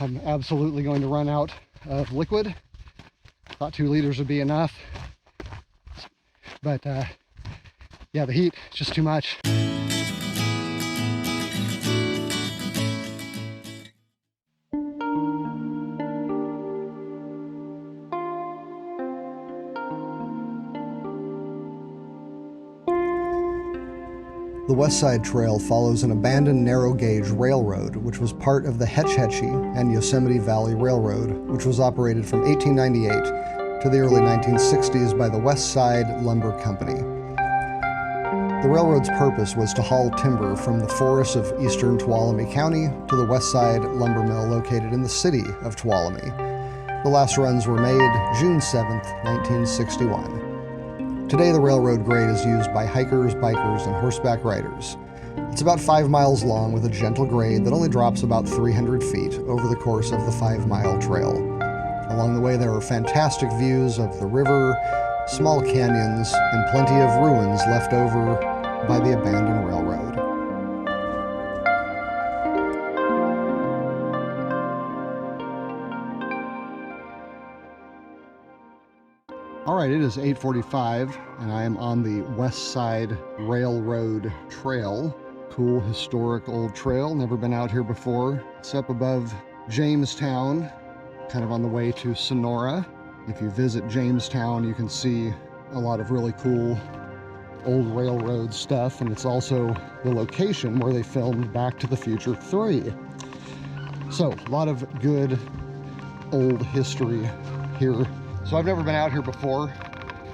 I'm absolutely going to run out of liquid. Thought 2 liters would be enough. But yeah, the heat is just too much. The West Side Trail follows an abandoned narrow-gauge railroad, which was part of the Hetchy and Yosemite Valley Railroad, which was operated from 1898 to the early 1960s by the West Side Lumber Company. The railroad's purpose was to haul timber from the forests of eastern Tuolumne County to the West Side Lumber Mill located in the city of Tuolumne. The last runs were made June 7, 1961. Today, the railroad grade is used by hikers, bikers, and horseback riders. It's about 5 miles long with a gentle grade that only drops about 300 feet over the course of the 5-mile trail. Along the way, there are fantastic views of the river, small canyons, and plenty of ruins left over by the abandoned railroad. All right, it is 8:45 and I am on the West Side Railroad Trail. Cool, historic old trail. Never been out here before. It's up above Jamestown, kind of on the way to Sonora. If you visit Jamestown, you can see a lot of really cool old railroad stuff, and it's also the location where they filmed Back to the Future 3. So, a lot of good old history here. So I've never been out here before.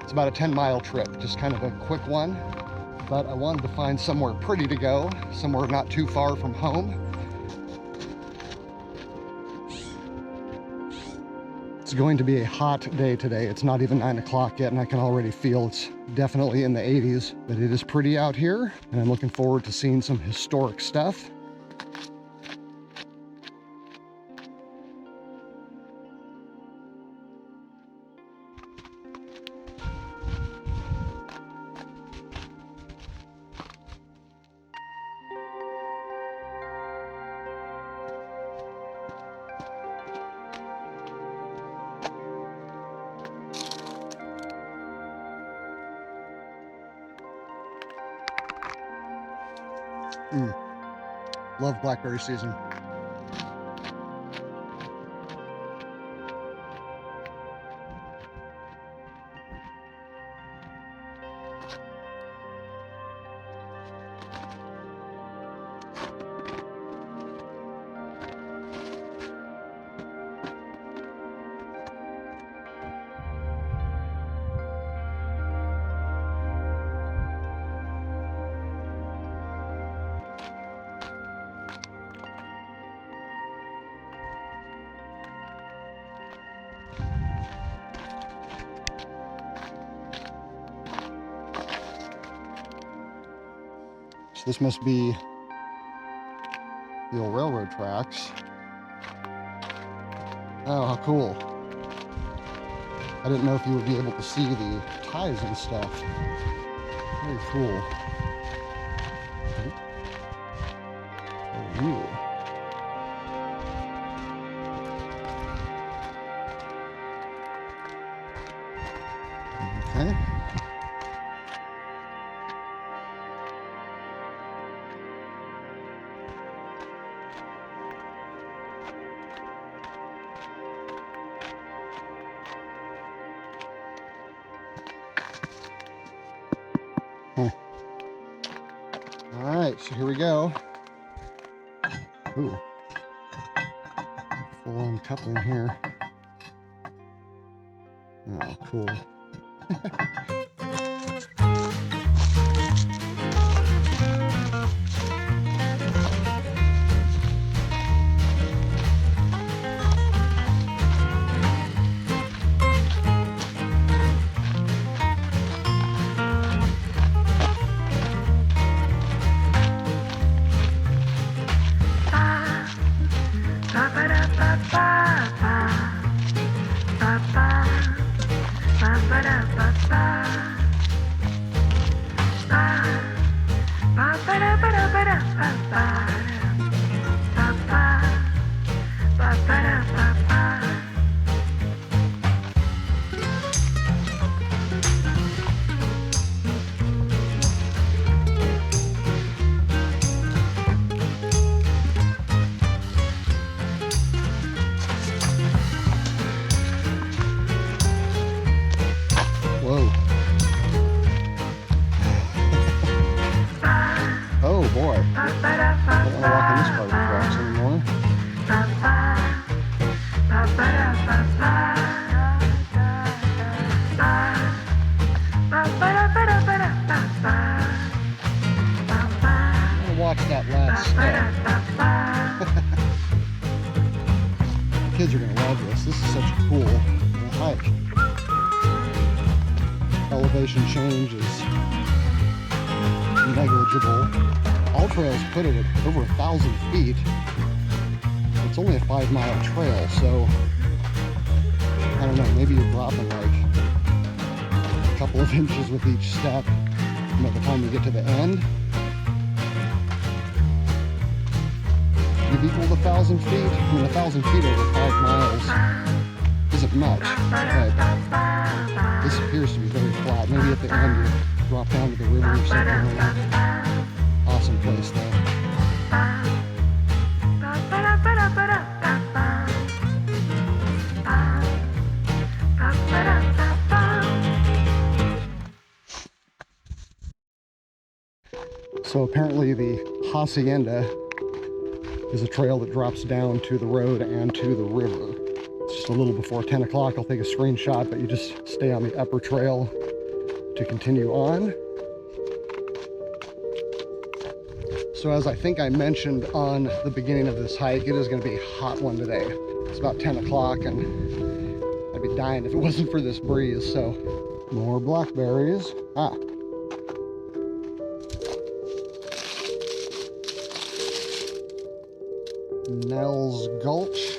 It's about a 10-mile trip, just kind of a quick one. But I wanted to find somewhere pretty to go, somewhere not too far from home. It's going to be a hot day today. It's not even 9 o'clock yet, and I can already feel it's definitely in the 80s. But it is pretty out here, and I'm looking forward to seeing some historic stuff. Love blackberry season. This must be the old railroad tracks. Oh, how cool. I didn't know if you would be able to see the ties and stuff. Very cool. Ooh. Okay. All right, so here we go. Ooh, full on coupling here. Oh, cool. Ba-ba-da-ba-ba. kids are going to love this. This is such a cool hike. Elevation change is negligible. All trails put it at over 1,000 feet. It's only a 5-mile trail, so I don't know, maybe you're dropping like a couple of inches with each step by the time you get to the end. You've equaled 1,000 feet. I mean, 1,000 feet over 5 miles isn't much, but this appears to be very flat. Maybe at the end you drop down to the river or something. Awesome place though. So apparently the Hacienda is a trail that drops down to the road and to the river. It's just a little before 10 o'clock. I'll take a screenshot, but you just stay on the upper trail to continue on. So as I think I mentioned on the beginning of this hike, it is going to be a hot one today. It's about 10 o'clock and I'd be dying if it wasn't for this breeze. So more blackberries. Nell's Gulch,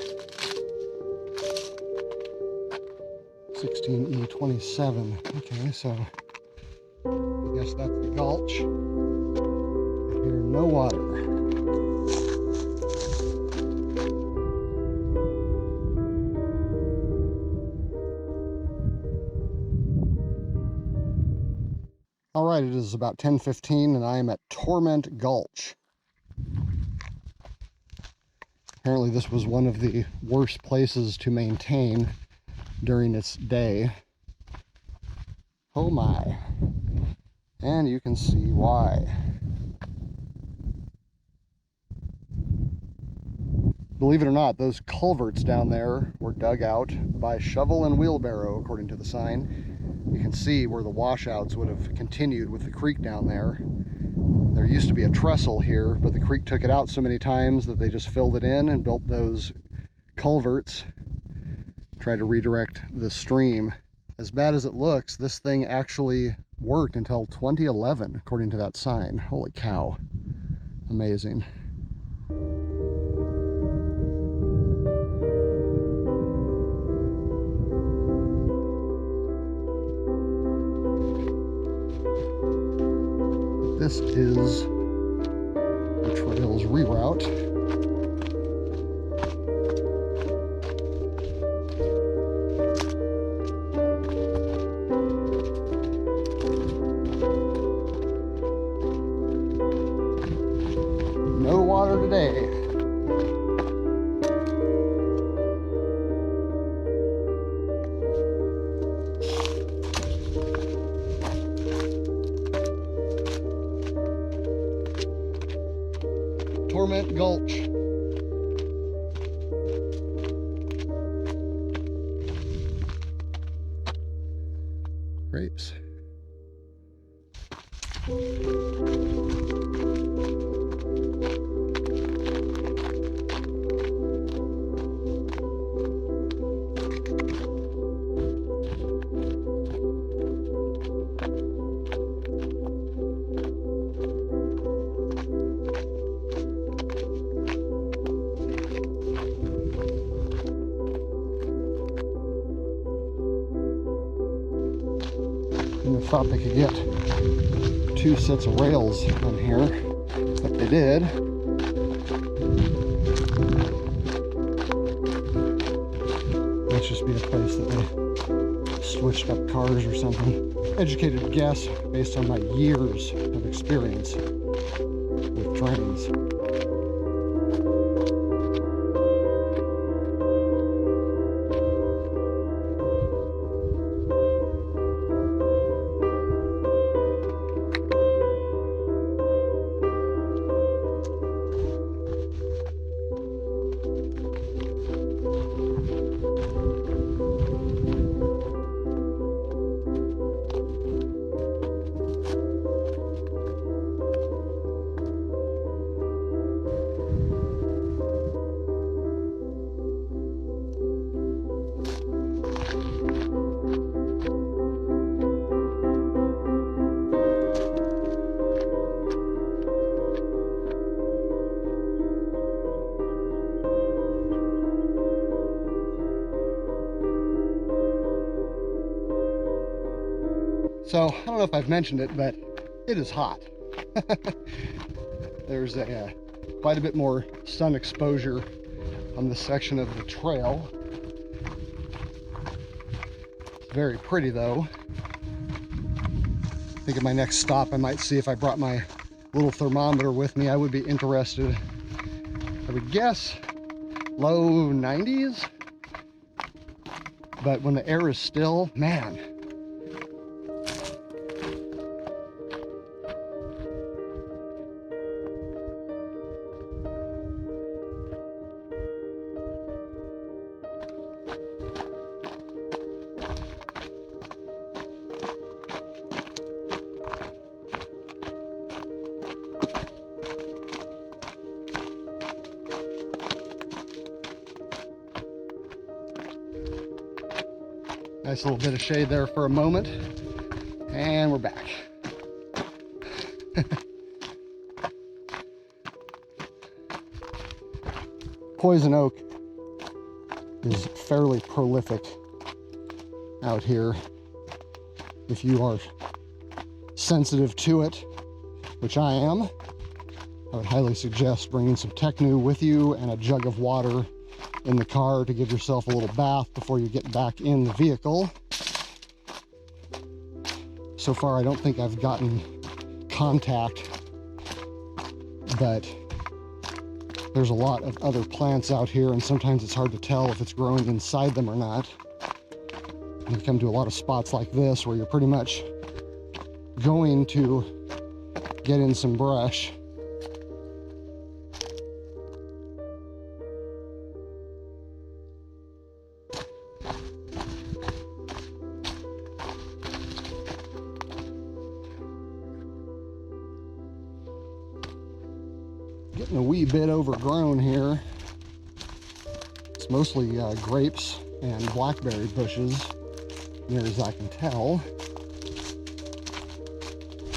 16E27. Okay, so I guess that's the gulch. Here, no water. All right, it is about 10:15 and I am at Torment Gulch. Apparently this was one of the worst places to maintain during its day. Oh my. And you can see why. Believe it or not, those culverts down there were dug out by shovel and wheelbarrow, according to the sign. You can see where the washouts would have continued with the creek down there. There used to be a trestle here, but the creek took it out so many times that they just filled it in and built those culverts, tried to redirect the stream. As bad as it looks, this thing actually worked until 2011, according to that sign. Holy cow. Amazing. This is the trail's reroute. No water today. Torment Gulch. Grapes. I thought they could get 2 sets of rails on here, but they did. Must just be a place that they switched up cars or something. Educated guess based on my years of experience with trains. So I don't know if I've mentioned it, but it is hot. There's quite a bit more sun exposure on this section of the trail. It's very pretty though. I think at my next stop I might see if I brought my little thermometer with me. I would be interested. I would guess low 90s, but when the air is still, man. Nice little bit of shade there for a moment, and we're back. Poison oak is fairly prolific out here. If you are sensitive to it, which I am, I would highly suggest bringing some Technu with you and a jug of water in the car to give yourself a little bath before you get back in the vehicle. So far, I don't think I've gotten contact, but there's a lot of other plants out here, and sometimes it's hard to tell if it's growing inside them or not. You come to a lot of spots like this where you're pretty much going to get in some brush. Getting a wee bit overgrown here. It's mostly grapes and blackberry bushes, near as I can tell.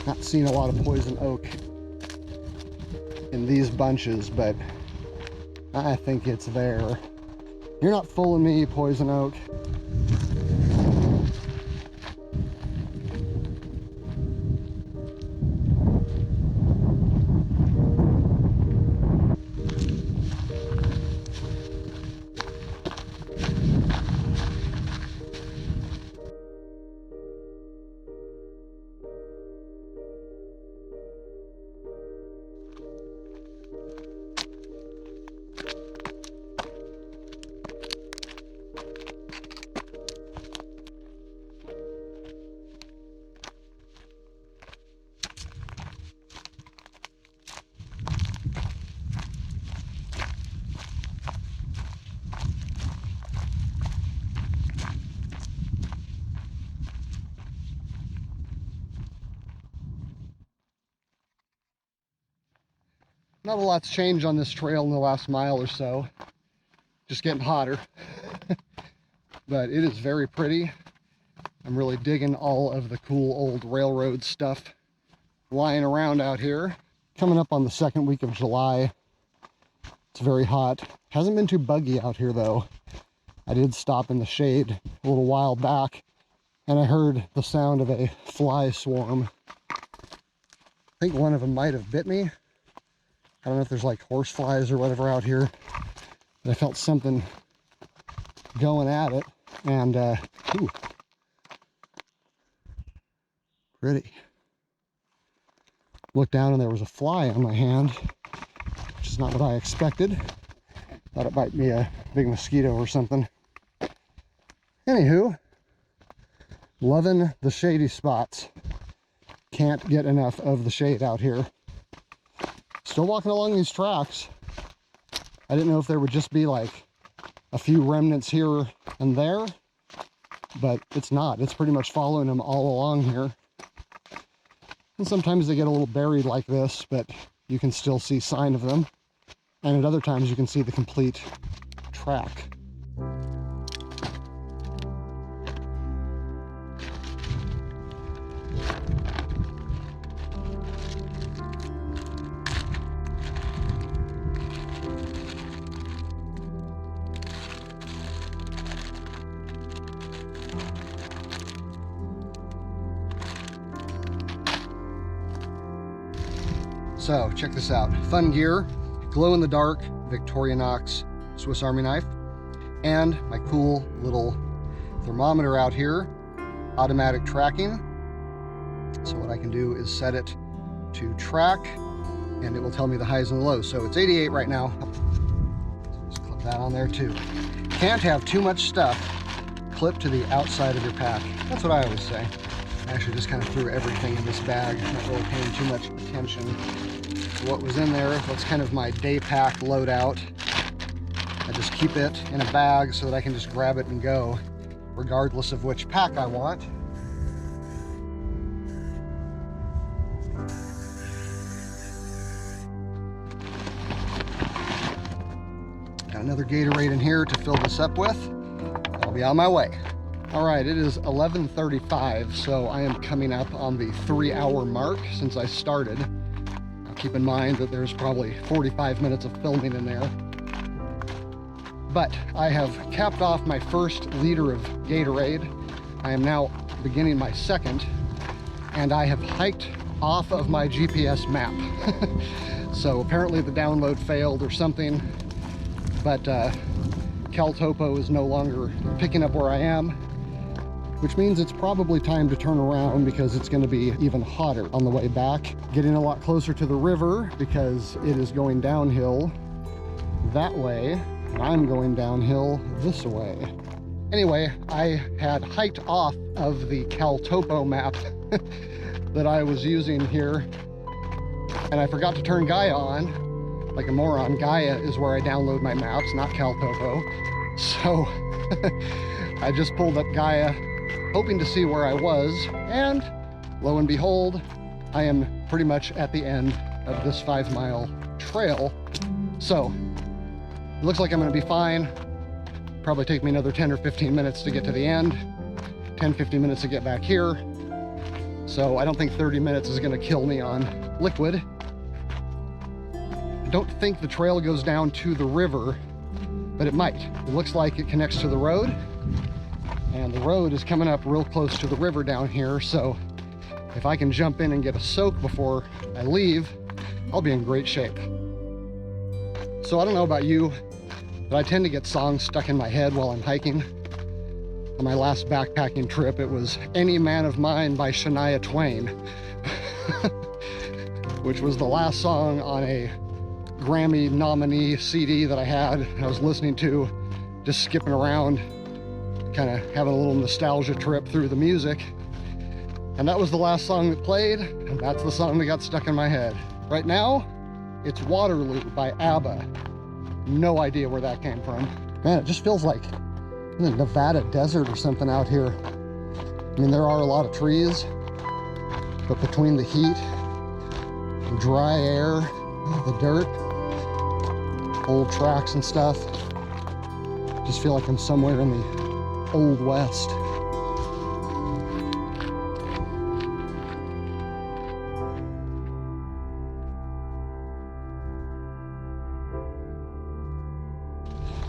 Not seeing a lot of poison oak in these bunches, but I think it's there. You're not fooling me, poison oak. Not a lot's changed on this trail in the last mile or so. Just getting hotter. But it is very pretty. I'm really digging all of the cool old railroad stuff lying around out here. Coming up on the second week of July. It's very hot. Hasn't been too buggy out here though. I did stop in the shade a little while back and I heard the sound of a fly swarm. I think one of them might have bit me. I don't know if there's like horse flies or whatever out here, but I felt something going at it, and ooh, pretty. Looked down and there was a fly on my hand, which is not what I expected. Thought it might be a big mosquito or something. Anywho, loving the shady spots. Can't get enough of the shade out here. Still walking along these tracks. I didn't know if there would just be like a few remnants here and there, but it's not. It's pretty much following them all along here. And sometimes they get a little buried like this, but you can still see sign of them. And at other times you can see the complete track. So check this out. Fun gear, glow-in-the-dark Victorinox Swiss Army knife, and my cool little thermometer out here, automatic tracking. So what I can do is set it to track, and it will tell me the highs and lows. So it's 88 right now. So just clip that on there too. Can't have too much stuff clipped to the outside of your pack. That's what I always say. I actually just kind of threw everything in this bag, not really paying too much attention to what was in there. That's kind of my day pack loadout. I just keep it in a bag so that I can just grab it and go, regardless of which pack I want. Got another Gatorade in here to fill this up with. I'll be on my way. All right, it is 11:35, so I am coming up on the 3-hour mark since I started. Now keep in mind that there's probably 45 minutes of filming in there. But I have capped off my first liter of Gatorade. I am now beginning my second, and I have hiked off of my GPS map. So apparently the download failed or something, but CalTopo is no longer picking up where I am, which means it's probably time to turn around because it's going to be even hotter on the way back. Getting a lot closer to the river because it is going downhill that way, and I'm going downhill this way. Anyway, I had hiked off of the CalTopo map that I was using here, and I forgot to turn Gaia on. Like a moron. Gaia is where I download my maps, not CalTopo. So I just pulled up Gaia, hoping to see where I was, and lo and behold, I am pretty much at the end of this 5-mile trail. So it looks like I'm going to be fine. Probably take me another 10 or 15 minutes to get to the end, 10-15 minutes to get back here. So I don't think 30 minutes is going to kill me on liquid. I don't think the trail goes down to the river, but it might. It looks like it connects to the road, and the road is coming up real close to the river down here, so if I can jump in and get a soak before I leave, I'll be in great shape. So I don't know about you, but I tend to get songs stuck in my head while I'm hiking. On my last backpacking trip, it was Any Man of Mine by Shania Twain, which was the last song on a Grammy nominee CD that I had. I was listening to, just skipping around, kind of having a little nostalgia trip through the music. And that was the last song that played, and that's the song that got stuck in my head. Right now, it's Waterloo by ABBA. No idea where that came from. Man, it just feels like the Nevada desert or something out here. I mean, there are a lot of trees, but between the heat, the dry air, the dirt, old tracks and stuff, just feel like I'm somewhere in the Old West.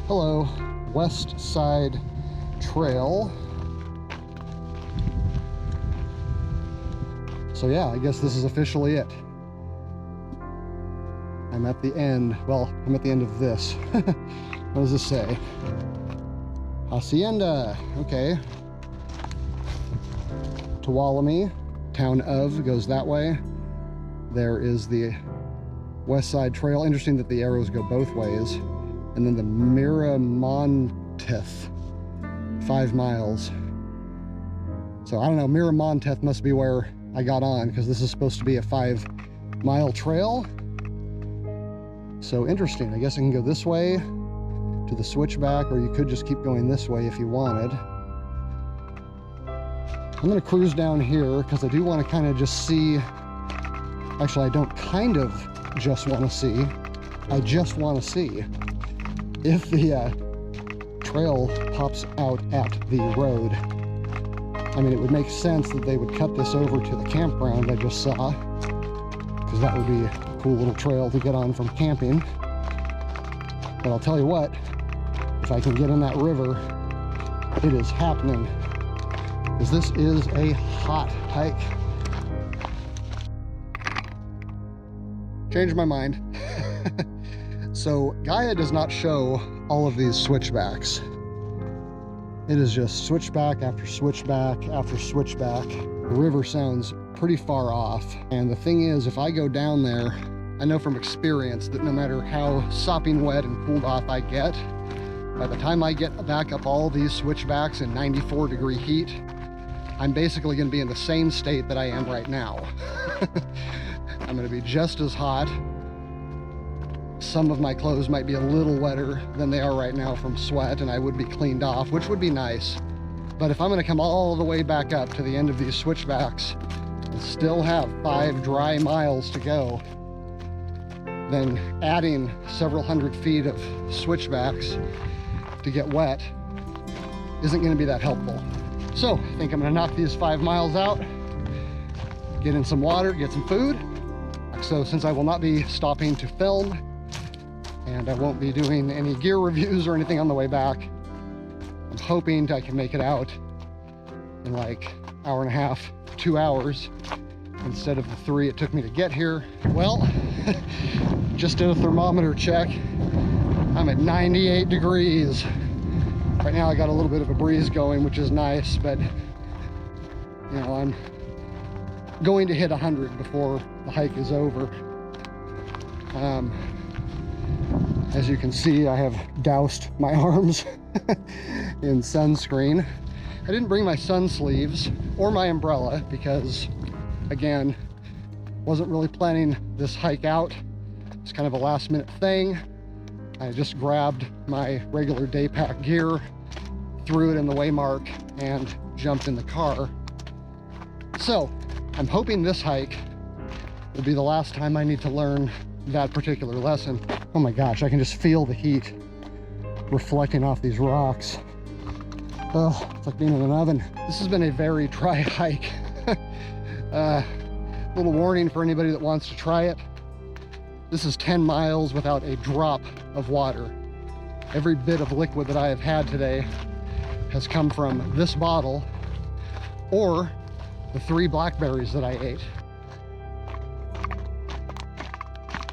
Hello, West Side Trail. So yeah, I guess this is officially it. I'm at the end. Well, I'm at the end of this. What does this say? Hacienda. Okay. Tuolumne, town of, goes that way. There is the West Side Trail. Interesting that the arrows go both ways. And then the Miramontes, 5 miles. So I don't know, Miramontes must be where I got on, because this is supposed to be a 5-mile trail. So interesting. I guess I can go this way to the switchback, or you could just keep going this way if you wanted. I'm going to cruise down here because I do want to kind of just see. Actually, I don't kind of just want to see. I just want to see if the trail pops out at the road. I mean, it would make sense that they would cut this over to the campground I just saw, because that would be a cool little trail to get on from camping. But I'll tell you what, if I can get in that river, it is happening, because this is a hot hike. changed my mind. So Gaia does not show all of these switchbacks. It is just switchback after switchback after switchback. The river sounds pretty far off. And the thing is, if I go down there, I know from experience that no matter how sopping wet and cooled off I get, by the time I get back up all these switchbacks in 94-degree heat, I'm basically going to be in the same state that I am right now. I'm going to be just as hot. Some of my clothes might be a little wetter than they are right now from sweat, and I would be cleaned off, which would be nice. But if I'm going to come all the way back up to the end of these switchbacks and still have 5 dry miles to go, then adding several hundred feet of switchbacks to get wet isn't going to be that helpful. So I think I'm going to knock these 5 miles out, get in some water, get some food. So since I will not be stopping to film, and I won't be doing any gear reviews or anything on the way back, I'm hoping I can make it out in like hour and a half, 2 hours, instead of the 3 it took me to get here. Well, just did a thermometer check. I'm at 98 degrees. Right now I got a little bit of a breeze going, which is nice, but you know, I'm going to hit 100 before the hike is over. As you can see, I have doused my arms in sunscreen. I didn't bring my sun sleeves or my umbrella because, again, wasn't really planning this hike out. It's kind of a last minute thing. I just grabbed my regular day pack gear, threw it in the waymark, and jumped in the car. So I'm hoping this hike will be the last time I need to learn that particular lesson. Oh my gosh, I can just feel the heat reflecting off these rocks. Oh, it's like being in an oven. This has been a very dry hike. Little warning for anybody that wants to try it. This is 10 miles without a drop of water. Every bit of liquid that I have had today has come from this bottle or the 3 blackberries that I ate.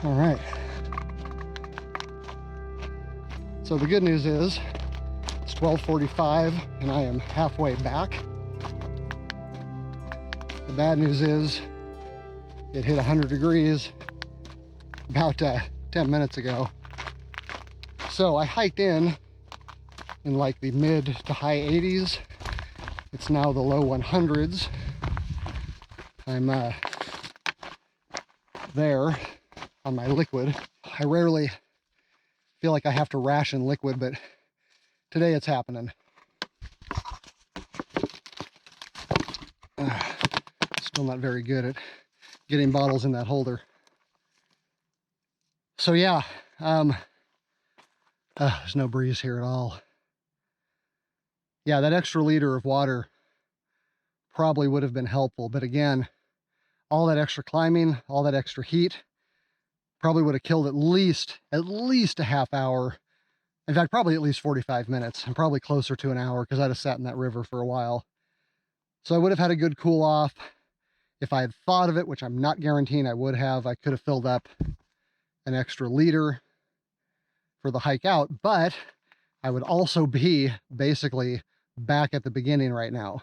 All right. So the good news is it's 12:45 and I am halfway back. The bad news is it hit 100 degrees about 10 minutes ago. So I hiked in like the mid to high 80s. It's now the low 100s. I'm there on my liquid. I rarely feel like I have to ration liquid, but today it's happening. Still not very good at getting bottles in that holder. So yeah, there's no breeze here at all. Yeah, that extra liter of water probably would have been helpful, but again, all that extra climbing, all that extra heat probably would have killed at least a half hour. In fact, probably at least 45 minutes, and probably closer to an hour because I'd have sat in that river for a while. So I would have had a good cool off. If I had thought of it, which I'm not guaranteeing I would have, I could have filled up an extra liter for the hike out, but I would also be basically back at the beginning right now.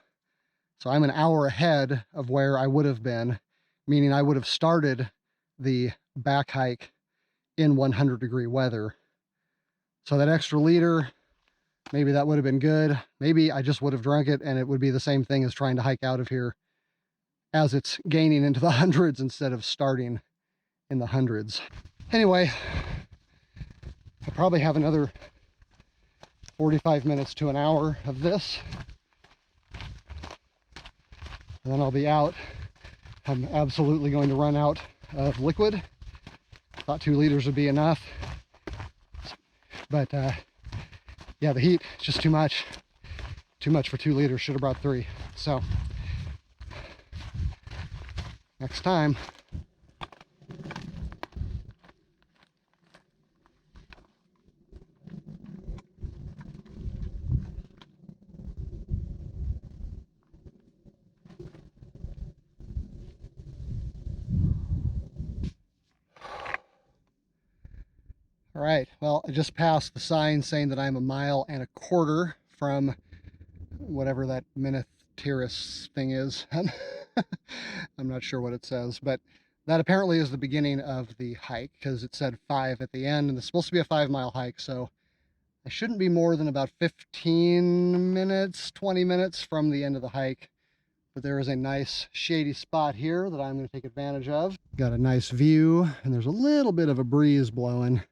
So I'm an hour ahead of where I would have been, meaning I would have started the back hike in 100-degree weather. So that extra liter, maybe that would have been good. Maybe I just would have drunk it and it would be the same thing as trying to hike out of here as it's gaining into the hundreds instead of starting in the hundreds. Anyway, I'll probably have another 45 minutes to an hour of this. And then I'll be out. I'm absolutely going to run out of liquid. Thought 2 liters would be enough. But yeah, the heat is just too much. Too much for 2 liters. Should have brought 3. So next time. All right, well, I just passed the sign saying that I'm 1.25 miles from whatever that Minotyrus thing is. I'm not sure what it says, but that apparently is the beginning of the hike because it said 5 at the end, and it's supposed to be a 5-mile hike, so I shouldn't be more than about 15 minutes, 20 minutes from the end of the hike. But there is a nice shady spot here that I'm going to take advantage of. Got a nice view, and there's a little bit of a breeze blowing.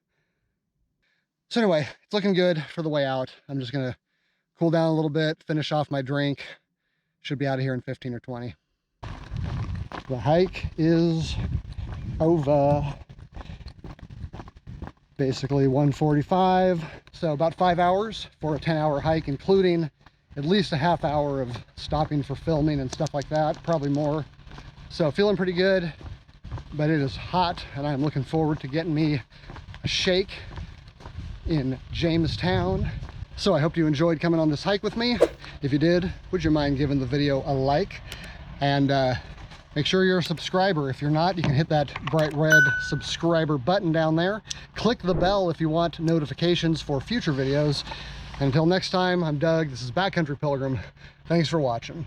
So anyway, it's looking good for the way out. I'm just going to cool down a little bit, finish off my drink. Should be out of here in 15 or 20. The hike is over. Basically 1:45, so about 5 hours for a 10-hour hike, including at least a half hour of stopping for filming and stuff like that, probably more. So feeling pretty good, but it is hot, and I'm looking forward to getting me a shake in Jamestown. So I hope you enjoyed coming on this hike with me. If you did, would you mind giving the video a like? And make sure you're a subscriber. If you're not, you can hit that bright red subscriber button down there. Click the bell if you want notifications for future videos. Until next time, I'm Doug. This is Backcountry Pilgrim. Thanks for watching.